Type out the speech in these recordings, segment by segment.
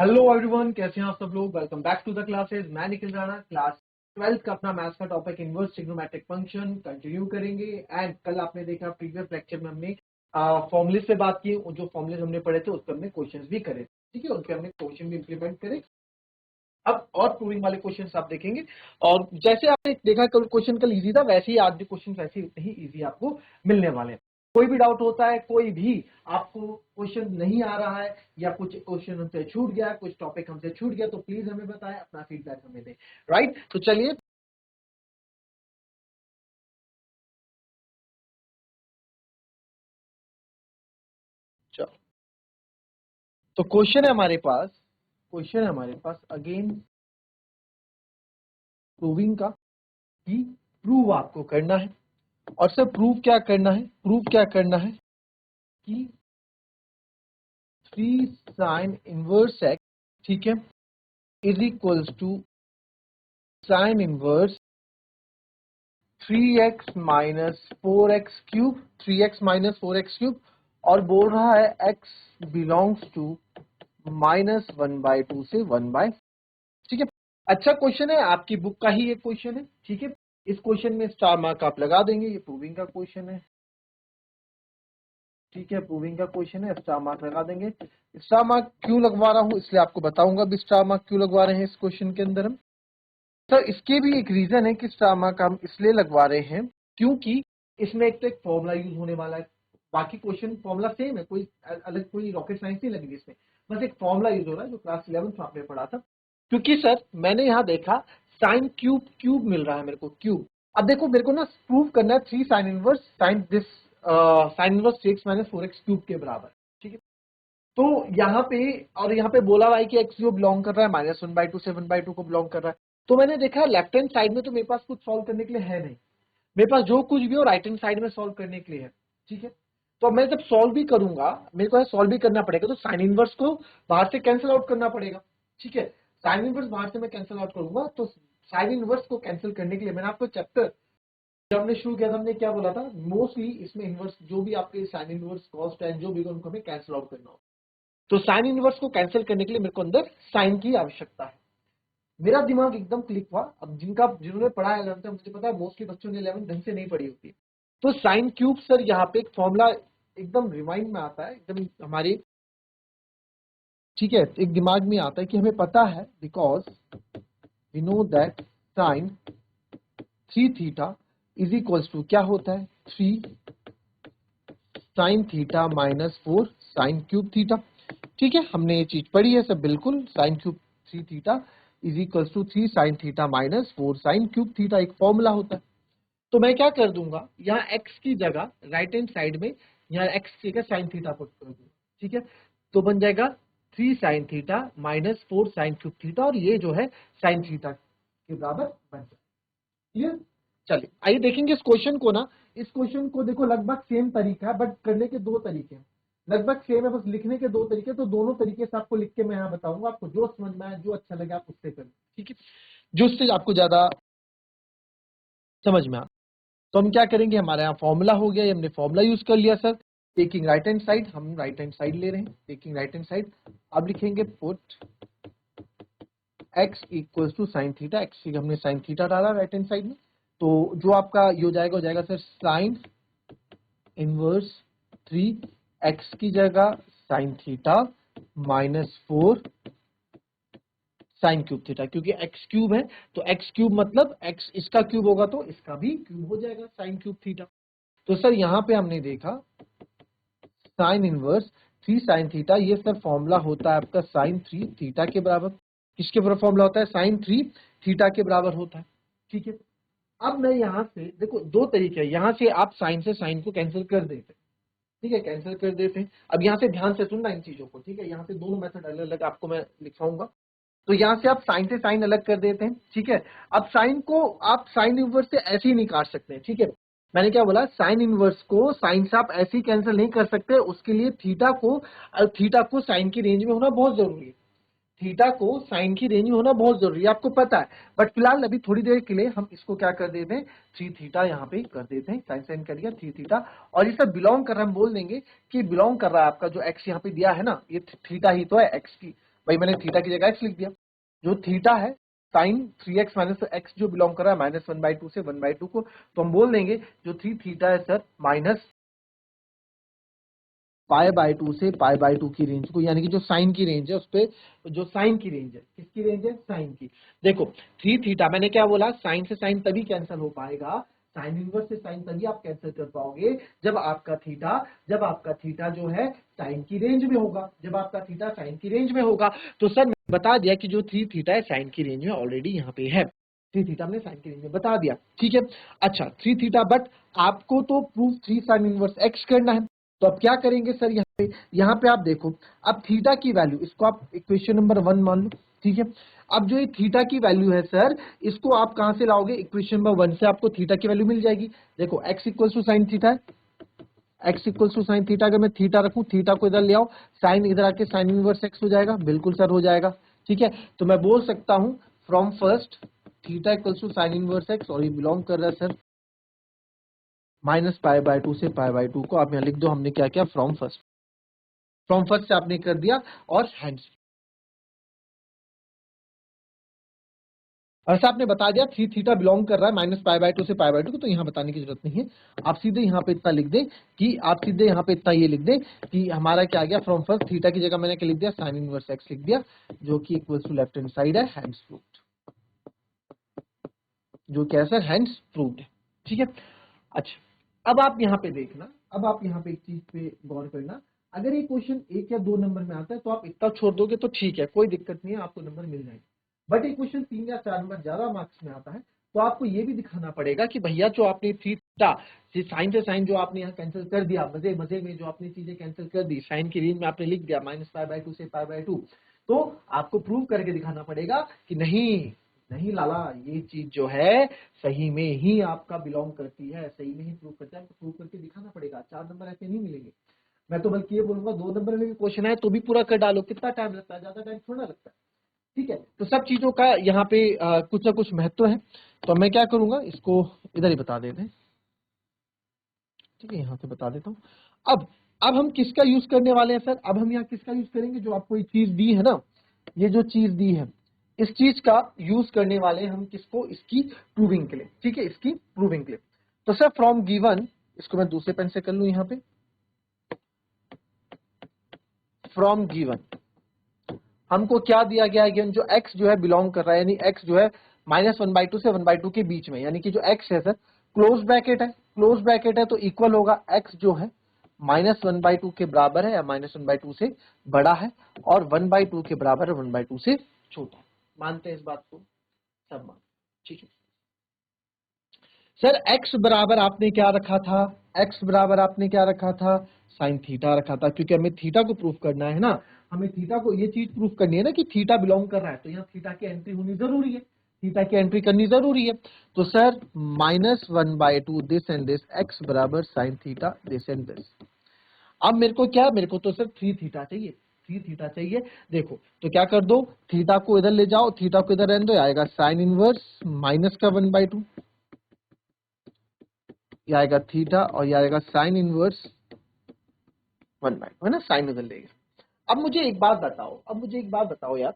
Hello everyone, कैसे हैं आप सब लोग। Welcome back to the classes. मैं निखिल राणा क्लास 12th का अपना मैथ्स का topic inverse trigonometric function continue करेंगे। एंड कल आपने देखा प्रीवियस लेक्चर में हमने फॉर्मुले से बात की, जो फॉर्मुले हमने पढ़े थे उस पर हमने क्वेश्चंस भी करे, ठीक है, उनके हमने क्वेश्चन भी इंप्लीमेंट करे। अब और प्रूविंग वाले क्वेश्चंस आप देखेंगे, और जैसे आपने देखा कल क्वेश्चन कल इजी था, वैसे ही आज भी क्वेश्चन वैसे ही इजी आपको मिलने वाले हैं। कोई भी डाउट होता है, कोई भी आपको क्वेश्चन नहीं आ रहा है या कुछ क्वेश्चन हमसे छूट गया, कुछ टॉपिक हमसे छूट गया, तो प्लीज हमें बताएं, अपना फीडबैक हमें दें। राइट, तो चलिए चलो। तो क्वेश्चन है हमारे पास अगेन प्रूविंग का, कि प्रूव आपको करना है। और सर प्रूव क्या करना है कि 3 साइन इनवर्स एक्स, ठीक है, is equals to sine inverse 3x minus 4x cube, 3x minus 4x cube, और बोल रहा है x बिलोंग्स टू -1/2 से 1/, ठीक है। अच्छा क्वेश्चन है, आपकी बुक का ही एक क्वेश्चन है, ठीक है। इस क्वेश्चन में स्टार मार्क आप लगा देंगे, ये प्रूविंग का क्वेश्चन है, ठीक है, प्रूविंग का क्वेश्चन है, स्टार मार्क लगा देंगे। स्टार मार्क क्यों लगवा रहा हूं, इसलिए आपको बताऊंगा भी स्टार मार्क क्यों लगवा रहे हैं इस क्वेश्चन के अंदर हम। सर इसके भी एक रीजन है कि स्टार मार्क हम इसलिए लगवा रहे हैं क्योंकि इसमें एक तो एक फॉर्मूला यूज होने वाला है। बाकी क्वेश्चन फॉर्मूला सेम है, कोई अलग कोई रॉकेट साइंस नहीं लगी इसमें, बस एक फॉर्मूला यूज हो रहा है जो क्लास 11th में आपने पढ़ा था। क्योंकि सर मैंने यहाँ देखा साइन क्यूब क्यूब मिल रहा है मेरे को, क्यूब। अब देखो मेरे को ना प्रूव करना है 3 sign inverse sign inverse 3x minus 4x cube के बराबर, ठीक है। तो यहाँ पे, और यहाँ पे बोला हुआ है कि एक्स जो बिलोंग कर रहा है -1/2 से 1/2 को बिलोंग कर रहा है। तो मैंने देखा लेफ्ट हैंड साइड में तो मेरे पास कुछ सॉल्व करने के लिए है नहीं, मेरे पास जो कुछ भी हो राइट हैंड साइड में सॉल्व करने के लिए है, ठीक है। तो मैं जब सॉल्व भी करूंगा, मेरे को सॉल्व भी करना पड़ेगा, तो साइन इनवर्स को बाहर से कैंसिल आउट करना पड़ेगा, ठीक है। साइन इनवर्स बाहर से मैं कैंसिल आउट करूंगा, तो साइन इनवर्स को कैंसिल करने के लिए मैंने आपको चैप्टर जब हमने शुरू किया था हमने क्या बोला था, मोस्टली इसमें इनवर्स जो भी आपके साइन इनवर्स कॉस टेन जो भी उनको हमें कैंसिल आउट करना हो। तो साइन इनवर्स को कैंसिल करने के लिए मेरे को अंदर साइन की आवश्यकता है। मेरा दिमाग एकदम क्लिक हुआ। अब जिन्होंने पढ़ा है 11th, मुझे पता है मोस्टली बच्चों ने 11th ढंग से नहीं पढ़ी होती है। तो साइन क्यूब सर यहाँ पे एक फॉर्मूला एकदम रिमाइंड में आता है, एकदम हमारे, ठीक है, एक दिमाग में आता है कि हमें पता है because we know that sine 3 theta is equals to क्या होता है 3 sine theta minus 4 sine cube theta, ठीक है। हमने ये चीज पढ़ी है सब, बिल्कुल sine cube 3 theta is equals to 3 sine theta minus 4 sine cube theta, एक फॉर्मूला होता है। तो मैं क्या कर दूंगा, यहाँ x की जगह राइट हैंड साइड में यहाँ x की जगह साइन थीटा पुट कर दूंगा, ठीक है। तो बन जाएगा 3 sine theta minus 4 sine cube theta, और ये जो है साइन थीटा के बराबर बन जाएगा, क्लियर। चलिए आइए देखेंगे इस क्वेश्चन को ना। इस क्वेश्चन को देखो लगभग सेम तरीका है, बट करने के दो तरीके हैं, लगभग सेम है, बस लिखने के दो तरीके। तो दोनों तरीके से आपको लिख के मैं यहाँ बताऊंगा, आपको जो समझ में आए जो अच्छा लगे आप उससे करें, ठीक है, जो उससे आपको ज्यादा समझ में आ। तो हम क्या करेंगे, हमारे यहाँ फॉर्मूला हो गया, हमने फॉर्मूला यूज कर लिया sir. Taking right hand side, हम राइट हैंड साइड ले रहे हैं, टेकिंग राइट हैंड साइड। अब लिखेंगे put x equals to sine theta, x हमने साइन थीटा डाला राइट हैंड साइड में, तो जो आपका ये हो जाएगा सर साइन इनवर्स 3 x की जगह sign theta minus 4 sine cube theta, क्योंकि x क्यूब है तो x क्यूब मतलब x इसका क्यूब होगा तो इसका भी क्यूब हो जाएगा साइन क्यूब थीटा। तो सर यहाँ पे हमने देखा साइन इनवर्स 3 साइन थीटा, ये सर फॉर्मूला होता है आपका साइन 3 थीटा के बराबर। किसके बराबर फॉर्मूला होता है, साइन 3 थीटा के बराबर होता है, ठीक है। अब मैं यहाँ से देखो दो तरीके हैं, यहाँ से आप साइन से साइन को कैंसिल कर देते हैं, ठीक है, कैंसिल कर देते हैं। अब यहाँ से ध्यान से सुनना इन चीजों को, ठीक है, यहाँ से दोनों मेथड अलग अलग आपको मैं लिखाऊंगा। तो यहाँ से आप साइन से साइन अलग कर देते हैं, ठीक है। अब साइन को आप साइन इनवर्स से ऐसे ही नहीं काट सकते, ठीक है। मैंने क्या बोला, साइन इनवर्स को साइन से आप ऐसे ही कैंसिल नहीं कर सकते, उसके लिए थीटा को साइन की रेंज में होना बहुत जरूरी है, थीटा को साइन की रेंज में होना बहुत जरूरी है, आपको पता है। बट फिलहाल अभी थोड़ी देर के लिए हम इसको क्या कर देते हैं, 3 थीटा यहाँ पे कर देते हैं, साइन साइन कर दिया 3 थीटा। और ये सब बिलोंग कर रहा है, हम बोल देंगे कि बिलोंग कर रहा है आपका जो एक्स यहाँ पे दिया है ना, ये थीटा ही तो है एक्स की भाई मैंने थीटा की जगह एक्स लिख दिया, जो थीटा है साइन 3x माइनस एक्स जो बिलोंग कर रहा है -1/2 से 1/2 को, तो हम बोल देंगे जो 3 थीटा है सर माइनस π/2 से π/2 की रेंज को, यानी कि जो साइन की रेंज है उस पे, जो साइन की रेंज है, किसकी रेंज है, साइन की। देखो 3 थीटा, मैंने क्या बोला, साइन से साइन तभी कैंसिल हो पाएगा, साइन इनवर्स से साइन तभी आप कैंसिल कर पाओगे जब आपका थीटा जो है साइन की रेंज में होगा, जब आपका थीटा साइन की रेंज में होगा। तो सर मैंने बता दिया कि जो 3 थीटा है साइन की रेंज में ऑलरेडी यहाँ पे है, 3 थीटा हमने साइन की रेंज में बता दिया, ठीक है। अच्छा 3 थीटा, बट आपको तो प्रूफ 3 साइन इनवर्स एक्स करना है, तो अब क्या करेंगे सर, यहाँ पे आप देखो, अब थीटा की वैल्यू, इसको आप इक्वेशन नंबर 1 मान लो, ठीक है। अब जो ये थीटा की वैल्यू है सर, इसको आप कहां से लाओगे, इक्वेशन नंबर 1 से आपको थीटा की वैल्यू मिल जाएगी। देखो x equal to sine theta है, x equal to sine theta, अगर मैं थीटा रखूं, थीटा को इधर ले आओ, साइन इधर आके साइन इनवर्स x हो जाएगा, बिल्कुल सर हो जाएगा, ठीक है। तो मैं बोल सकता हूं from first theta equal to sine inverse x, और ये बिलोंग कर रहा है सर -π/2 से π/2 को आप यहाँ लिख दो, हमने क्या किया, फ्रॉम फर्स्ट से आपने कर दिया, और हैंड्स ऐसा आपने बता दिया 3 थीटा बिलोंग कर रहा है -π/2 से π/2 को, तो यहाँ बताने की जरूरत नहीं है, आप सीधे यहाँ पे इतना लिख दें कि आप सीधे यहाँ पे इतना ये लिख दें कि हमारा क्या आ गया, फ्रॉम फर्स्ट थीटा की जगह मैंने क्या लिख दिया, साइन इनवर्स एक्स लिख दिया, जो कि equal to left hand side है, हैंड्स प्रूव्ड, जो क्या है सर, हैंड्स प्रूव्ड है, ठीक है। अच्छा अब आप यहाँ पे देखना, अब आप यहाँ पे एक चीज पे गौर करना, अगर ये क्वेश्चन 1 या 2 नंबर में आता है तो आप इतना छोड़ दोगे तो ठीक है, कोई दिक्कत नहीं है, आपको नंबर मिल जाएंगे। बट ये क्वेश्चन 3 या 4 नंबर ज्यादा मार्क्स में आता है, तो आपको ये भी दिखाना पड़ेगा कि भैया जो आपने थीटा साइन से साइन जो आपने यहाँ कैंसिल कर दिया, मजे मजे में जो आपने चीजें कैंसिल कर दी, साइन की रेंज में आपने लिख दिया -π/2 से π/2, तो आपको प्रूव करके दिखाना पड़ेगा कि नहीं नहीं लाला, ये चीज जो है सही में ही आपका बिलोंग करती है, सही में ही प्रूव करता है, आपको प्रूव करके दिखाना पड़ेगा, 4 नंबर ऐसे नहीं मिलेंगे। मैं तो बल्कि ये बोलूंगा 2 नंबर में भी क्वेश्चन है तो भी पूरा कर डालो, कितना टाइम लगता है, ज्यादा टाइम थोड़ा लगता है, ठीक है। तो सब चीजों का यहाँ पे कुछ ना कुछ महत्व है, तो मैं क्या करूंगा, इसको इधर ही बता देते हैं, ठीक है, यहाँ से बता देता हूँ। अब हम किसका यूज करने वाले हैं सर, अब हम यहाँ किसका यूज करेंगे, जो आपको ये चीज दी है ना, ये जो चीज दी है, इस चीज का यूज करने वाले हैं हम किसको, इसकी प्रूविंग के लिए, ठीक है, इसकी प्रूविंग के लिए। तो सर फ्रॉम गिवन, इसको मैं दूसरे पेन से कर लूं यहाँ पे, फ्रॉम गिवन हमको क्या दिया गया है, जो x जो है बिलोंग कर रहा है, यानी x जो है -1/2 से 1/2 के बीच में, यानी कि जो x है सर क्लोज ब्रैकेट है, क्लोज ब्रैकेट है, तो इक्वल होगा x जो है -1/2 के बराबर है या -1/2 से बड़ा है, और 1/2 के बराबर है 1/2 से छोटा है। मानते हैं इस बात को, सब मान, ठीक है। सर x बराबर आपने क्या रखा था, x बराबर आपने क्या रखा था, साइन थीटा रखा था, क्योंकि हमें थीटा को प्रूफ करना है ना, हमें थीटा को ये चीज प्रूफ करनी है ना कि थीटा बिलोंग कर रहा है, तो यहाँ थीटा की एंट्री होनी जरूरी है, थीटा की एंट्री करनी जरूरी है। तो sir -1/2 this and this, x बराबर sine theta this and this. अब मेरे को क्या, मेरे को तो सर 3 थीटा चाहिए, 3 थीटा चाहिए। देखो तो क्या कर दो, थीटा को इधर ले जाओ, थीटा को इधर रहने दो, आएगा साइन इनवर्स माइनस का 1/2, ये आएगा थीटा, और ये आएगा साइन इनवर्स 1/2, है ना, साइन उधर लेगा। अब मुझे एक बात बताओ यार,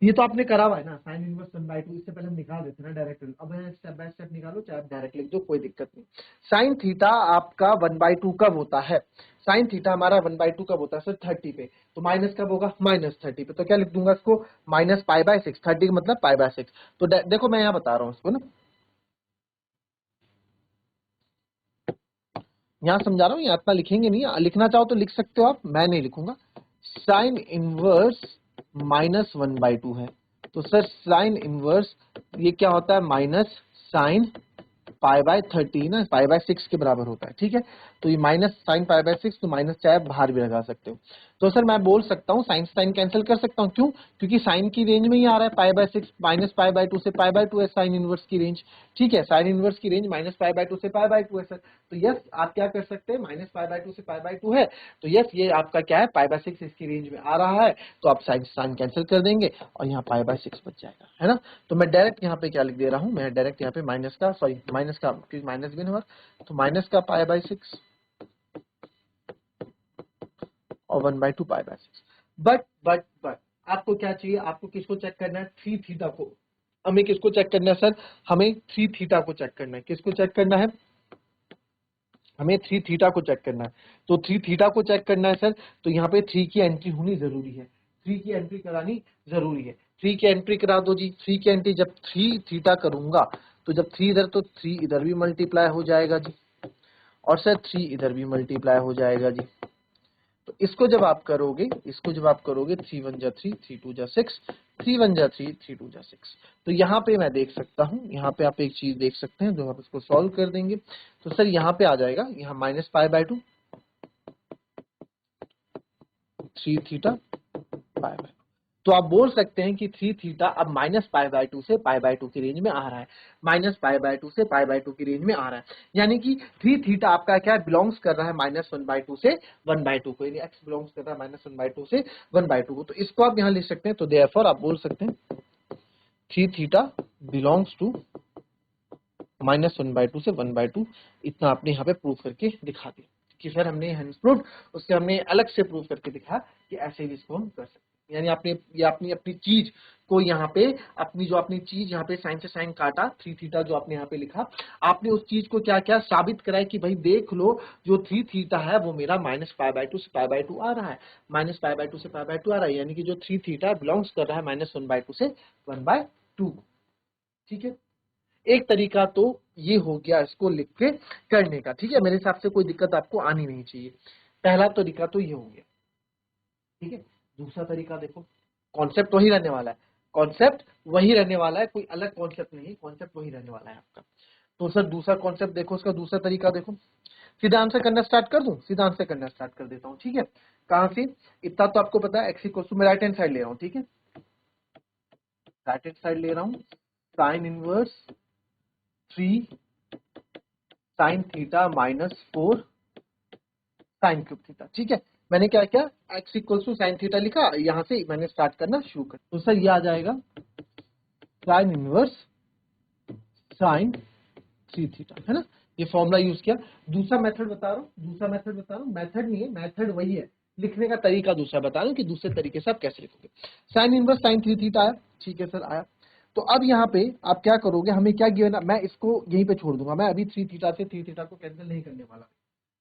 ये तो आपने करा हुआ है ना, साइन इनवर्स 1/2, इससे पहले हम निकाल देते ना डायरेक्ट, अब स्टेप बाय स्टेप निकालो, चाहे आप डायरेक्ट लिख दो, कोई दिक्कत नहीं। साइन थीटा आपका 1/2 कब होता है, साइन थीटा हमारा 1/2 कब होता है सर, 30 पे, तो माइनस कब होगा, -30 पे, तो क्या लिख दूंगा इसको, -π/6, 30 का मतलब π/6। तो देखो मैं यहाँ बता रहा हूँ इसको ना, यहाँ समझा रहा हूँ, यहाँ इतना लिखेंगे नहीं, लिखना चाहो तो लिख सकते हो आप, मैं नहीं लिखूंगा। साइन इनवर्स -1/2 है, तो सर साइन इनवर्स ये क्या होता है, माइनस साइन π/30 ना, π/6 के बराबर होता है, ठीक है। तो ये माइनस साइन π/6, तो माइनस चाहे आप बाहर भी लगा सकते हो। तो सर मैं बोल सकता हूँ साइन साइन कैंसिल कर सकता हूँ, क्यों, क्योंकि साइन की रेंज में ही आ रहा है, π/6 -π/2 से π/2 है साइन इनवर्स की रेंज, ठीक है, साइन इनवर्स की रेंज -π/2 से π/2 है सर। तो यस आप क्या कर सकते हैं, -π/2 से π/2 है, तो यस ये आपका क्या है, π/6 इसकी रेंज में आ रहा है, तो आप साइन साइन कैंसिल कर देंगे और यहाँ π/6 बच जाएगा, है ना। तो मैं डायरेक्ट यहाँ पे क्या लिख दे रहा हूँ, मैं डायरेक्ट यहाँ पे माइनस का, सॉरी माइनस का, क्योंकि माइनस भी ना, तो माइनस का π/6 और 1/2 π/6। बट आपको क्या चाहिए, आपको किसको चेक करना है, थ्री थीटा को। हमें किसको चेक करना है सर, हमें थ्री थीटा को चेक करना है। किसको चेक करना है, हमें थ्री थीटा को चेक करना है। तो थ्री थीटा को चेक करना है सर, तो यहाँ पे थ्री की एंट्री होनी जरूरी है, थ्री की एंट्री करानी जरूरी है। थ्री की एंट्री करा दो जी। थ्री की एंट्री जब थ्री थीटा करूंगा तो जब थ्री इधर तो थ्री इधर भी मल्टीप्लाई हो जाएगा जी, और सर थ्री इधर भी मल्टीप्लाई हो जाएगा जी। तो इसको जब आप करोगे, इसको जब आप करोगे, थ्री वन जा थ्री, थ्री टू जा सिक्स, थ्री वन जा थ्री, थ्री टू जा सिक्स। तो यहाँ पे मैं देख सकता हूँ, यहाँ पे आप एक चीज देख सकते हैं, जब आप इसको सॉल्व कर देंगे तो सर यहाँ पे आ जाएगा, यहाँ minus pi by two, three theta pi by. तो आप बोल सकते हैं कि थ्री थीटा अब माइनस पाई बाय टू से पाई बाय टू की रेंज में आ रहा है, माइनस पाई बाय टू से पाई बाय टू की रेंज में आ रहा है। यानी कि थ्री थीटा आपका क्या बिलोंग्स कर रहा है, माइनस वन बाय टू से वन बाय टू को, यानी एक्स बिलोंग्स कर रहा है माइनस वन बाय टू से वन बाय टू को। तो इसको आप यहाँ लिख सकते हैं। तो देयरफॉर आप बोल सकते हैं three theta belongs to minus one by two से वन बाय टू। इतना आपने यहाँ पे प्रूव करके दिखा दिया कि सर हमने हैंड्स प्रूफ, उससे हमने अलग से प्रूव करके दिखा कि ऐसे भी इसको हम कर सकते हैं। यानी आपने ये अपनी चीज को यहाँ पे, अपनी जो अपनी चीज यहाँ पे साइन से साइन काटा, थ्री थीटा जो आपने यहाँ पे लिखा, आपने उस चीज को क्या क्या साबित कराया कि भाई देख लो, जो थ्री थीटा है वो मेरा माइनस पाई बाय टू से पाई बाय टू आ रहा है, माइनस पाई बाय टू से पाई बाय टू आ रहा है। यानी कि जो थ्री थीटा बिलोंग्स कर रहा है माइनस वन बाय टू से वन बाय टू। ठीक है, एक तरीका तो ये हो गया इसको लिख के करने का। ठीक है, मेरे हिसाब से कोई दिक्कत आपको आनी नहीं चाहिए। पहला तरीका तो ये हो गया। ठीक है, दूसरा तरीका देखो, कॉन्सेप्ट वही रहने वाला है, कॉन्सेप्ट वही रहने वाला है, कोई अलग कॉन्सेप्ट नहीं, कॉन्सेप्ट वही रहने वाला है आपका। तो सर दूसरा कॉन्सेप्ट देखो, उसका दूसरा तरीका देखो। सीधा आंसर करना स्टार्ट कर दूं, सीधा आंसर करना स्टार्ट कर देता हूँ। ठीक है, कहां से, इतना तो आपको पता है, एक्स इक्वल टू मैं राइट हैंड साइड ले रहा हूँ। ठीक है, राइट हैंड साइड ले रहा हूँ, sine inverse three sine theta minus four sine cube theta. ठीक है, मैंने क्या किया, x equal to sine theta लिखा, यहां से मैंने स्टार्ट करना शुरू कर। तो सर ये आ जाएगा sign inverse sine three theta, है ना, ये फॉर्मूला यूज किया। दूसरा मेथड बता रहा हूँ, दूसरा मेथड बता रहा हूँ, मेथड नहीं है, मेथड वही है, लिखने का तरीका दूसरा बता रहा हूँ कि दूसरे तरीके से आप कैसे लिखोगे। Sign inverse sine three theta आया, ठीक है सर आया। तो अब यहाँ पे आप क्या करोगे, हमें क्या गिवन, मैं इसको यहीं पे छोड़ दूंगा, मैं अभी थ्री थीटा से थ्री थीटा को कैंसिल नहीं करने वाला,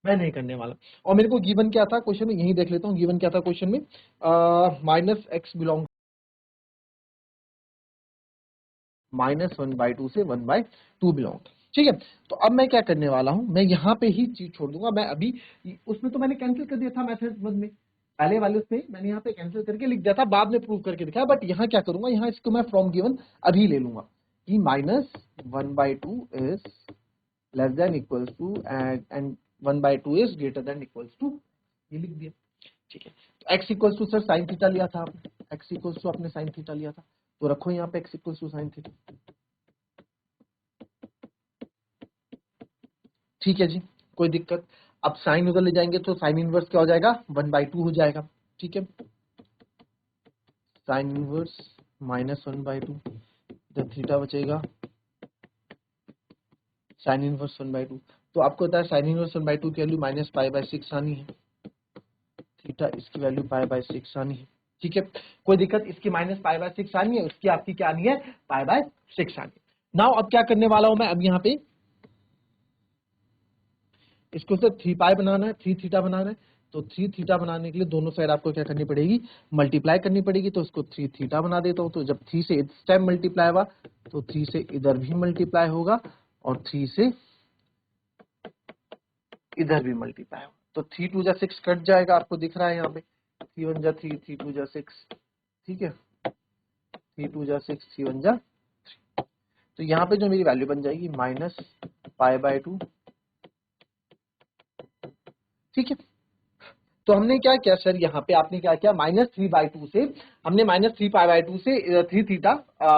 मैं नहीं करने वाला। और मेरे को गिवन क्या था क्वेश्चन में, यही देख लेता हूँ गिवन क्या था क्वेश्चन में, minus x belong minus one by two से वन बाय टू बिलोंग। ठीक है, तो अब मैं क्या करने वाला हूं, मैं यहाँ पे ही चीज छोड़ दूंगा। मैं अभी उसमें तो मैंने कैंसिल कर दिया था मेथड वन में, पहले वाले उसमें मैंने यहाँ पे कैंसिल करके लिख दिया था, बाद में प्रूव करके दिखाया। बट यहाँ क्या करूंगा, यहाँ इसको मैं फ्रॉम गिवन अभी ले लूंगा कि minus one by two is less than equals to and one by two is greater than equals to, ये लिख दिया। ठीक है, तो x equals to sir sine theta लिया था आपने, एक्स इक्वल्स टू आपने साइन थीटा लिया था, तो रखो यहाँ पे x equals to sine theta. ठीक है जी, कोई दिक्कत। अब साइन उधर ले जाएंगे तो साइन इनवर्स क्या हो जाएगा, वन बाई टू हो जाएगा। ठीक है, sine inverse minus one by two, इधर थीटा बचेगा, sine inverse one by two. तो आपको पता है sine inverse one by two की value minus pi by six आनी है, थीटा इसकी वैल्यू पाई बाय सिक्स आनी है। ठीक है, कोई दिक्कत, इसकी माइनस पाई बाय सिक्स आनी है, उसकी आपकी क्या आनी है, पाई बाय सिक्स आनी है। नाउ अब क्या करने वाला हूं मैं, अब यहाँ पे इसको सिर्फ थ्री पाई बनाना है, थ्री थीटा बनाना है। तो थ्री थीटा बनाने के लिए दोनों साइड आपको क्या करनी पड़ेगी, मल्टीप्लाई करनी पड़ेगी। तो इसको थ्री थीटा बना देता हूं। तो जब थ्री से इस टाइम मल्टीप्लाई हुआ तो थ्री से इधर भी मल्टीप्लाई होगा और थ्री से इधर भी मल्टीप्लाई होगा। तो थ्री टू जा सिक्स कट जाएगा, आपको दिख रहा है यहाँ पे, थ्री वन जा थ्री, थ्री टू जा सिक्स। ठीक है, थ्री टू जा सिक्स, थ्री वन जा थ्री। तो यहाँ पे जो मेरी वैल्यू बन जाएगी माइनस पाई बाय टू। ठीक है, तो हमने क्या किया सर, यहाँ पे आपने क्या किया, माइनस थ्री बाई टू से हमने minus three pi by two से थ्री थीटा,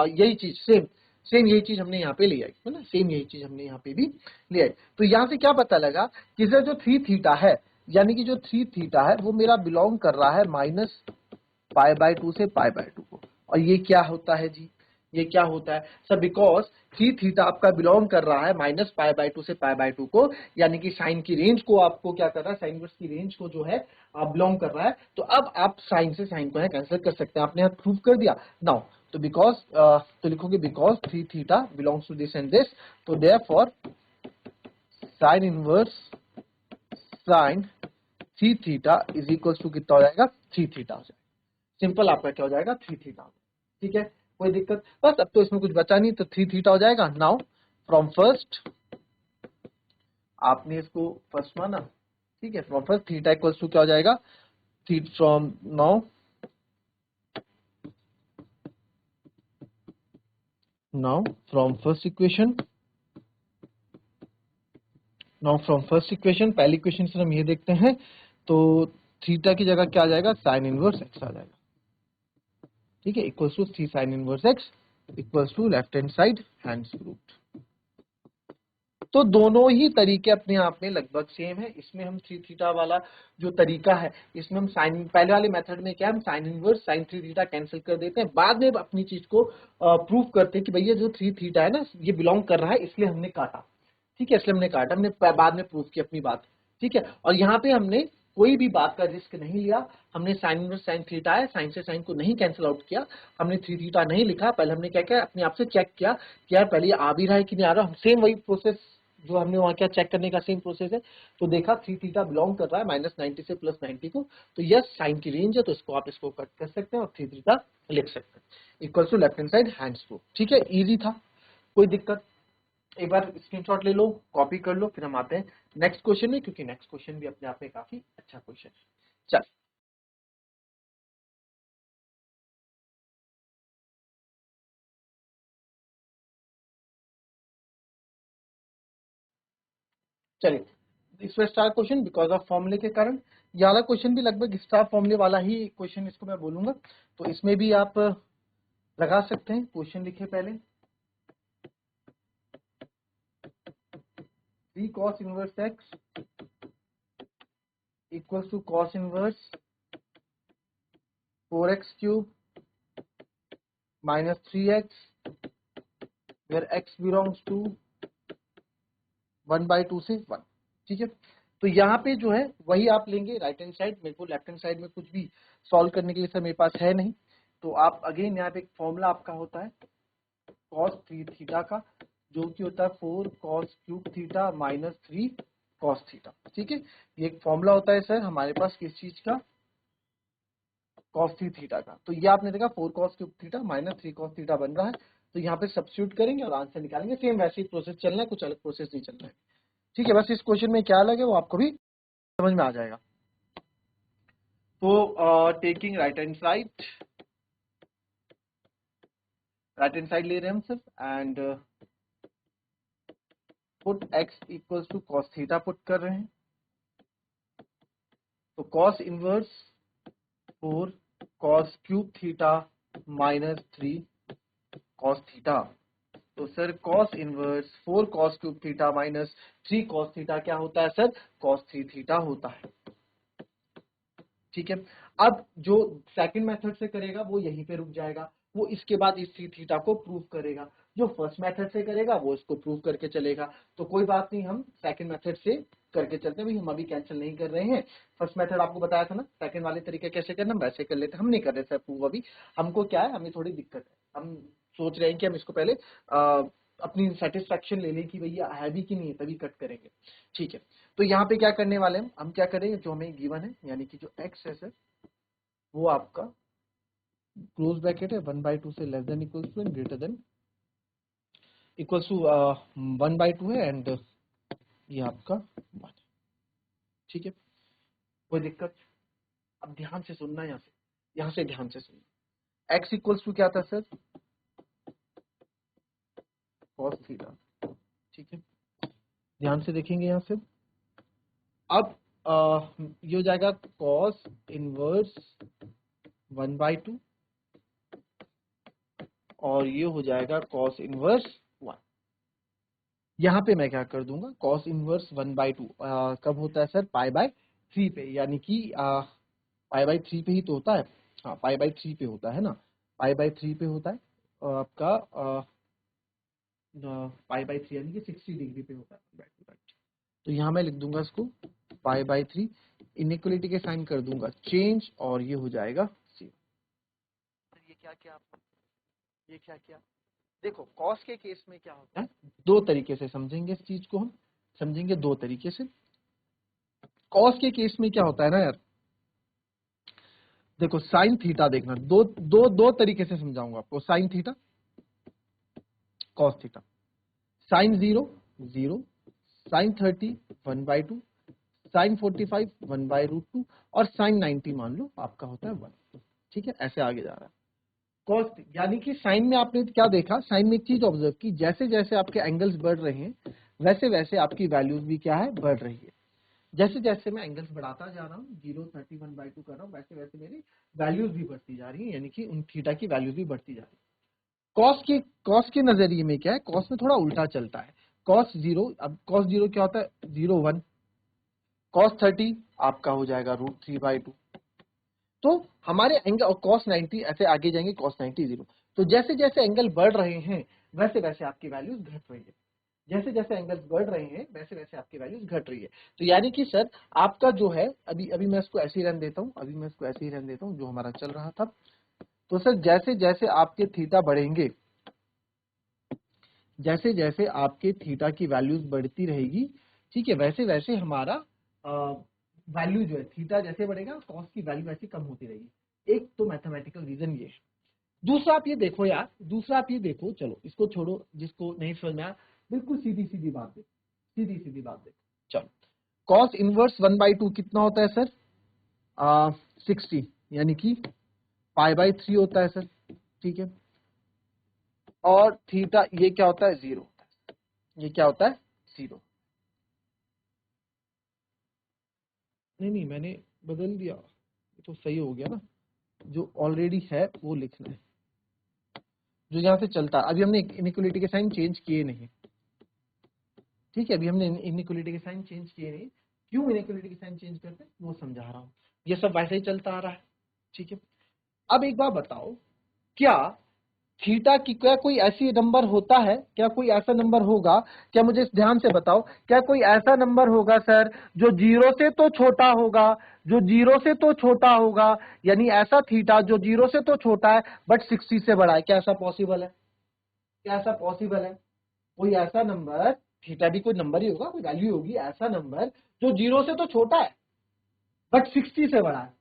यही चीज सेम सेम यही चीज हमने यहाँ पे ले आई, है ना, सेम यही चीज हमने यहाँ पे भी ले आई। तो यहाँ से क्या पता लगा कि सर जो थ्री थीटा है, यानी कि जो थ्री थीटा है वो मेरा बिलोंग कर रहा है माइनस पाई बाय टू से पाई बाय टू को। और ये क्या होता है जी, ये क्या होता है सर? बिकॉज थ्री थीटा आपका बिलोंग कर रहा है -π/2 से π/2 को, यानी कि साइन की रेंज को आपको क्या कर रहा है, साइन इनवर्स की रेंज को जो है बिलोंग कर रहा है। तो अब आप साइन से साइन को है कैंसिल कर सकते हैं, आपने यहाँ प्रूव कर दिया नाउ। तो बिकॉज तो लिखोगे because three theta belongs to this and this, तो therefore sine inverse sine three theta is equal to कितना हो जाएगा, थ्री थीटा हो जाएगा। सिंपल आपका क्या हो जाएगा, थ्री थीटा। ठीक है, कोई दिक्कत? बस अब तो इसमें कुछ बचा नहीं, तो थ्री थीटा हो जाएगा। नाउ फ्रॉम फर्स्ट, आपने इसको फर्स्ट माना, ठीक है, from first theta equals to क्या हो जाएगा, थी from now from first equation, पहली इक्वेशन से हम ये देखते हैं, तो थीटा की जगह क्या आ जाएगा, साइन इनवर्स एक्स आ जाएगा। ठीक है, equals to three sine inverse x equals to left hand side hence proved. तो दोनों ही तरीके अपने आप में लगभग सेम है। इसमें हम थ्री थीटा वाला जो तरीका है, इसमें हम साइन, पहले वाले मेथड में क्या, हम sign inverse sine three theta cancel कर देते हैं, बाद में अपनी चीज को प्रूव करते हैं कि भैया जो थ्री थीटा है ना, ये बिलोंग कर रहा है, इसलिए हमने काटा। ठीक है, इसलिए हमने काटा, हमने बाद में प्रूव किया अपनी बात। ठीक है, और यहाँ पे हमने कोई भी बात का रिस्क नहीं लिया। हमने साइन इनवर्स साइन थीटा है, साइन से साइन को नहीं कैंसिल आउट किया, हमने थ्री थीटा नहीं लिखा। पहले हमने क्या किया, अपने आप से चेक किया कि यार पहले ये आ भी रहा है कि नहीं आ रहा। हम सेम वही प्रोसेस जो हमने वहां क्या चेक करने का सेम प्रोसेस है। तो देखा थ्री थीटा बिलोंग कर रहा है -90 से +90 को, तो यस साइन की रेंज है, तो इसको आप इसको कट कर सकते हैं और थ्री थीटा लिख सकते हैं equal to left hand side hence to. ठीक है, इजी था, कोई दिक्कत? एक बार स्क्रीनशॉट ले लो, कॉपी कर लो, फिर हम आते हैं नेक्स्ट क्वेश्चन में, क्योंकि नेक्स्ट क्वेश्चन भी अपने आप में काफी अच्छा क्वेश्चन है। चल चलिए, इसमें स्टार क्वेश्चन बिकॉज ऑफ फॉर्मूले के कारण। ये वाला क्वेश्चन भी लगभग स्टार फॉर्मूले वाला ही क्वेश्चन, इसको मैं बोलूंगा। तो इसमें भी आप लगा सकते हैं। क्वेश्चन लिखे पहले, 3 cos inverse x equals to cos inverse 4x cube minus 3x, where x belongs to 1/2 से 1। ठीक है, तो यहाँ पे जो है वही आप लेंगे राइट हैंड साइड। मेरे को लेफ्ट हैंड साइड में कुछ भी सॉल्व करने के लिए सर मेरे पास है नहीं, तो आप अगेन यहाँ पे एक फॉर्मूला आपका होता है cos 3 थीटा का, जो कि होता है 4 cos cube theta minus 3 cos theta. ठीक है, ये एक फॉर्मूला होता है सर हमारे पास किस चीज का, cos 3 थीटा का। तो ये आपने देखा 4 cos cube theta minus 3 cos theta बन रहा है, तो यहाँ पे सब्स्टिट्यूट करेंगे और आंसर निकालेंगे। सेम वैसे ही प्रोसेस चलना है, कुछ अलग प्रोसेस नहीं चलना है। ठीक है, बस इस क्वेश्चन में क्या अलग है वो आपको भी समझ में आ जाएगा। तो टेकिंग राइट हैंड साइड ले रहे हैं हम sir, and put x equals to cos theta put कर रहे हैं। तो cos inverse 4 cos cube theta minus 3 cos theta. तो sir cos inverse 4 cos cube theta minus 3 cos theta क्या होता है सर, cos 3 थीटा होता है। ठीक है, अब जो सेकंड मेथड से करेगा वो यहीं पे रुक जाएगा, वो इसके बाद इस थ्री थीटा को प्रूव करेगा। जो फर्स्ट मेथड से करेगा वो इसको प्रूव करके चलेगा। तो कोई बात नहीं, हम सेकंड मेथड से करके चलते हैं भाई, हम अभी कैंसिल नहीं कर रहे हैं। फर्स्ट मेथड आपको बताया था ना, सेकंड वाले तरीके कैसे करना, हम वैसे कर लेते हैं। हम नहीं कर रहे सर प्रूव अभी, हमको क्या है, हमें थोड़ी दिक्कत है। हम सोच रहे हैं कि हम इसको पहले अपनी सेटिस्फेक्शन ले लें कि भैया है भी कि नहीं है, तभी कट करेंगे। ठीक है, तो यहाँ पे क्या करने वाले हम क्या करेंगे, जो हमें गिवन है यानी कि जो x है सर, वो आपका क्लोज ब्रैकेट है 1/2 से less than equal to and greater than equal to 1/2 है, एंड ये आपका 1। ठीक है, कोई दिक्कत? अब ध्यान से सुनना, यहाँ से ध्यान से सुनना। x इक्वल्स टू क्या था सर, cos थीटा। ठीक है, ध्यान से देखेंगे यहाँ से। अब ये हो जाएगा cos इनवर्स 1/2 और ये हो जाएगा cos इनवर्स 1। यहाँ पे मैं क्या कर दूंगा, cos इनवर्स 1/2 कब होता है सर, π/3 पे, यानी कि π/3 पे ही तो होता है। हाँ, π/3 पे होता है ना, π/3 पे होता है। आपका पाई बाई 3 यानी कि 60 डिग्री पे होता है। तो यहाँ मैं लिख दूंगा इसको पाई बाई 3, इनइक्वलिटी के साइन कर दूंगा चेंज और ये हो जाएगा 0। ये क्या किया आपने, ये क्या किया, देखो कॉस के केस में क्या होता है, दो तरीके से समझेंगे इस चीज को, हम समझेंगे दो तरीके से। कॉस के केस में क्या होता है ना यार, देखो साइन थीटा देखना, दो तरीके से समझाऊंगा आपको, sine theta cos theta, sine 0 0, sine 30 1/2, sine 45 1/√2 और साइन 90 मान लो आपका होता है 1। ठीक है, ऐसे आगे जा रहा है। कॉस यानी कि साइन में आपने क्या देखा, साइन में एक चीज ऑब्जर्व की, जैसे जैसे आपके एंगल्स बढ़ रहे हैं वैसे वैसे आपकी वैल्यूज भी क्या है, बढ़ रही है। जैसे जैसे मैं एंगल्स बढ़ाता जा रहा हूँ, 0 30 1/2 कर रहा हूँ, वैसे वैसे मेरी वैल्यूज भी बढ़ती जा रही है, यानी कि उन थीटा की वैल्यूज भी बढ़ती जा रही है। कॉस के नजरिए में क्या है, कॉस में थोड़ा उल्टा चलता है। कॉस 0, अब कॉस 0 क्या होता है, 0 1, कॉस 30 आपका हो जाएगा √3/2। तो हमारे एंगल, और कॉस 90 ऐसे आगे जाएंगे, कॉस 90 0। तो जैसे जैसे एंगल बढ़ रहे हैं वैसे वैसे आपकी वैल्यूज घट रही है, जैसे जैसे एंगल्स बढ़ रहे हैं वैसे वैसे आपकी वैल्यूज घट रही है। तो यानी कि सर आपका जो है, अभी अभी मैं इसको ऐसे ही रहने देता हूँ, अभी मैं इसको ऐसे ही रहने देता हूँ जो हमारा चल रहा था। तो सर जैसे जैसे आपके थीटा बढ़ेंगे, जैसे जैसे आपके थीटा की वैल्यूज बढ़ती रहेगी, ठीक है, वैसे वैसे हमारा वैल्यू जो है, थीटा जैसे बढ़ेगा कॉस की वैल्यू वैसे कम होती रहेगी। एक तो मैथमेटिकल रीजन ये है। दूसरा आप ये देखो यार, दूसरा आप ये देखो, चलो इसको छोड़ो, जिसको नहीं समझ में आया, बिल्कुल सीधी सीधी बात देखो, सीधी सीधी बात देखो। चलो कॉस इनवर्स 1/2 कितना होता है सर, 60, यानी कि पाई बाई 3 होता है सर। ठीक है, और थीटा ये क्या होता है, 0 होता है, ये क्या होता है 0। नहीं नहीं मैंने बदल दिया, तो सही हो गया ना, जो ऑलरेडी है वो लिखना है, जो यहाँ से चलता है। अभी हमने इनइक्वलिटी के साइन चेंज किए नहीं, ठीक है, अभी हमने इनइक्वलिटी के साइन चेंज किए नहीं। क्यों इनइक्वलिटी के साइन चेंज करते हैं वो समझा रहा हूँ, ये सब वैसे ही चलता आ रहा है। ठीक है, अब एक बात बताओ, क्या थीटा की क्या कोई ऐसी नंबर होता है, क्या कोई ऐसा नंबर होगा, क्या मुझे ध्यान से बताओ, क्या कोई ऐसा नंबर होगा सर जो 0 से तो छोटा होगा, जो 0 से तो छोटा होगा, यानी ऐसा थीटा जो 0 से तो छोटा है बट 60 से बड़ा है, क्या ऐसा पॉसिबल है, क्या ऐसा पॉसिबल है, कोई ऐसा नंबर, थीटा भी कोई नंबर ही होगा, कोई वैल्यू होगी, ऐसा नंबर जो 0 से तो छोटा है बट 60 से बड़ा है,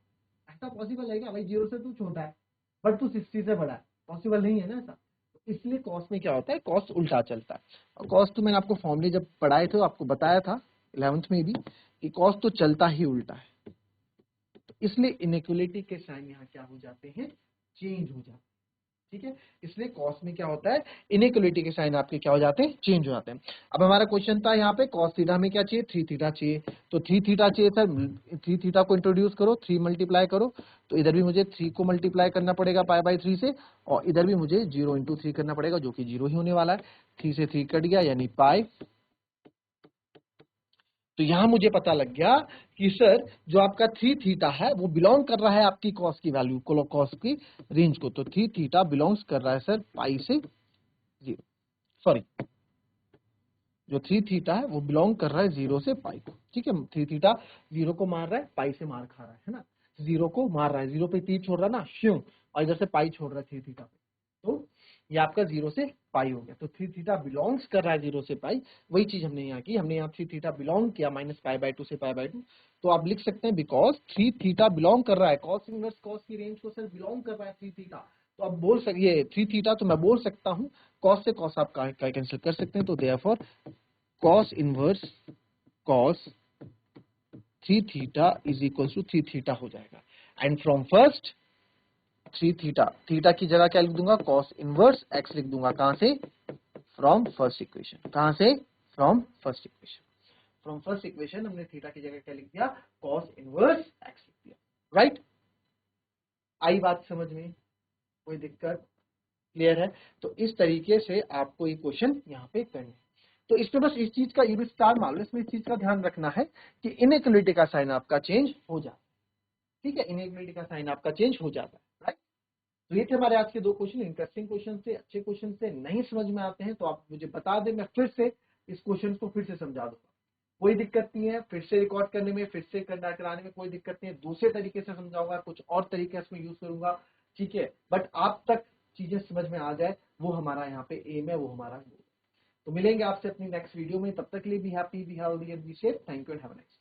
ऐसा पॉसिबल है क्या भाई, 0 से तू छोटा है बट तू 60 से बड़ा है, पॉसिबल नहीं है ना ऐसा। इसलिए कॉस में क्या होता है, कॉस उल्टा चलता है। और कॉस तो मैंने आपको फॉर्मूले जब पढ़ाए थे आपको बताया था 11th में भी, कि कॉस तो चलता ही उल्टा है। तो इसलिए इनइक्वलिटी के साइन यहाँ क्या हो जाते हैं, चेंज हो जाते हैं। ठीक है, इसलिए कॉस में क्या होता है, इनइक्वलिटी के साइन आपके क्या हो जाते हैं, चेंज हो जाते हैं। अब हमारा क्वेश्चन था यहाँ पे कॉस थीटा में क्या चाहिए, 3 थीटा चाहिए। तो 3 थीटा चाहिए सर, 3 थीटा को इंट्रोड्यूस करो, 3 मल्टीप्लाई करो, तो इधर भी मुझे 3 को मल्टीप्लाई करना पड़ेगा पाई बाई 3 से, और इधर भी मुझे 0 इंटू 3 करना पड़ेगा, जो कि 0 ही होने वाला है। 3 से 3 कट गया यानी पाई। तो यहां मुझे पता लग गया कि सर जो आपका 3 थीटा है वो बिलोंग कर रहा है आपकी कॉस की वैल्यू को, कॉस की रेंज को। तो 3 थीटा बिलोंग्स कर रहा है सर पाई से 0, सॉरी, जो 3 थीटा है वो बिलोंग कर रहा है 0 से पाई को। ठीक है, 3 थीटा 0 को मार रहा है, पाई से मार खा रहा है ना, 0 को मार रहा है, 0 पे 3 छोड़ रहा है ना श्यों, और इधर से पाई छोड़ रहा है 3 थीटा पे, तो ये आपका 0 से पाई हो गया। तो 3 थीटा बिलोंग्स कर रहा है 0 से पाई, वही चीज हमने यहाँ की, हमने यहाँ 3 थीटा बिलोंग किया माइनस पाई बाई 2 से पाई बाई 2। तो आप लिख सकते हैं बिकॉज 3 थीटा बिलोंग कर रहा है, कॉस इनवर्स कॉस की रेंज को सर बिलोंग कर रहा है 3 थीटा। तो आप बोल सकते, ये 3 थीटा तो मैं बोल सकता हूँ, कॉस से कॉस आप कैंसिल कर सकते हैं, तो therefore cos inverse cos 3 theta is equal to 3 theta हो जाएगा। And from first 3 theta, theta की जगह क्या लिख दूंगा, cos इनवर्स x लिख दूंगा, कहां से, फ्रॉम फर्स्ट इक्वेशन, कहां से, from first equation. From first equation हमने थीटा की जगह क्या लिख दिया, cos इनवर्स x लिख दिया। राइट, आई बात समझ में, कोई दिक्कत, क्लियर है। तो इस तरीके से आपको ये क्वेश्चन यहाँ पे करना है। तो इसमें बस इस चीज का यूनिट स्टार मान लो, इसमें इस चीज का ध्यान रखना है कि इनइक्वलिटी का साइन आपका चेंज हो जाता है। ठीक है, इनइक्वलिटी का साइन आपका चेंज हो जाता है, राइट। तो ये थे हमारे आज के 2 क्वेश्चन, इंटरेस्टिंग क्वेश्चन से, अच्छे क्वेश्चन से। नहीं समझ में आते हैं तो आप मुझे बता दें, मैं फिर से इस क्वेश्चन को फिर से समझा दूंगा, कोई दिक्कत नहीं है। फिर से रिकॉर्ड करने में, फिर से करना कराने में कोई दिक्कत नहीं है। दूसरे तरीके से समझाऊंगा, कुछ और तरीके इसमें यूज करूंगा, ठीक है, बट आप तक चीजें समझ में आ जाए, वो हमारा यहाँ पे एम है, वो हमारा गोल है। तो मिलेंगे आपसे अपनी नेक्स्ट वीडियो में, तब तक के लिए be happy, be healthy and be safe. Thank you and have a nice day.